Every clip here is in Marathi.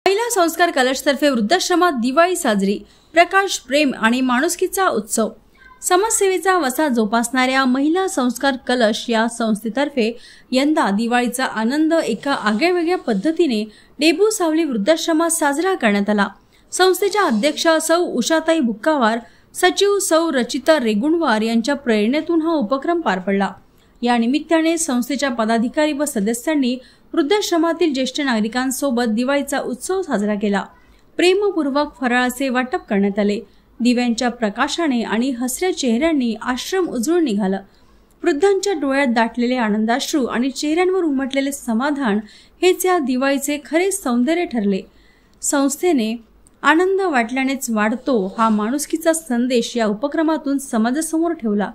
महिला संस्कार कलशतर्फे वृद्धाश्रमात दिवाळी साजरी। प्रकाश, प्रेम आणि माणुसकीचा उत्सव। समाजसेवेचा वसा जोपासणाऱ्या महिला संस्कार कलश या संस्थेतर्फे यंदा दिवाळीचा आनंद एका आगळ्यावेगळ्या पद्धतीने डेबू सावली वृद्धाश्रमात साजरा करण्यात आला। संस्थेच्या अध्यक्षा सौ उषाताई बुक्कावार, सचिव सौ रचिता रेगुणवार यांच्या प्रेरणेतून हा उपक्रम पार पडला। या निमित्ताने संस्थेच्या पदाधिकारी व सदस्यांनी वृद्धाश्रमातील ज्येष्ठ नागरिकांसोबत दिवाळीचा उत्सव साजरा केला। प्रेमपूर्वक फराळाचे वाटप करण्यात आले। दिव्यांच्या प्रकाशाने आणि हसऱ्या चेहऱ्यांनी आश्रम उजळून निघाला। वृद्धांच्या डोळ्यात दाटलेले आनंदाश्रू आणि चेहऱ्यांवर उमटलेले समाधान हेच या दिवाळीचे खरे सौंदर्य ठरले। संस्थेने आनंद वाटल्यानेच वाढतो हा माणुसकीचा संदेश या उपक्रमातून समाजासमोर ठेवला।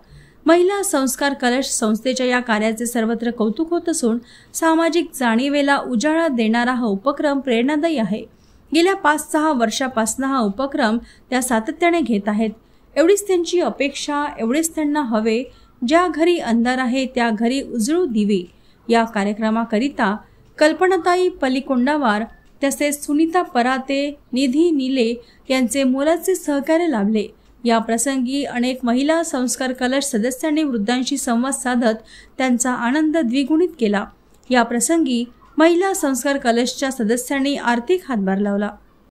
महिला संस्कार कलश संस्थेच्या या कार्याचे सर्वत्र कौतुक होत असून सामाजिक जाणीवेला उजाळा देणारा हा उपक्रम प्रेरणादायी आहे। गेल्या 5-6 वर्षापासून हा उपक्रम त्या सातत्याने घेत आहेत। एवढीच त्यांची अपेक्षा, एवढेच त्यांना हवे, ज्या घरी अंधार आहे त्या घरी उजळू दिवे। या कार्यक्रमाकरिता कल्पनाताई पलिकोंडावार तसेच सुनीता पराते, निधी निले यांचे मोलाचे सहकार्य लाभले। या प्रसंगी अनेक महिला संस्कार कलश सदस्यांनी वृद्धांशी संवाद साधत त्यांचा आनंद द्विगुणित केला। या प्रसंगी महिला संस्कार कलशच्या सदस्यांनी आर्थिक हातभार लावला।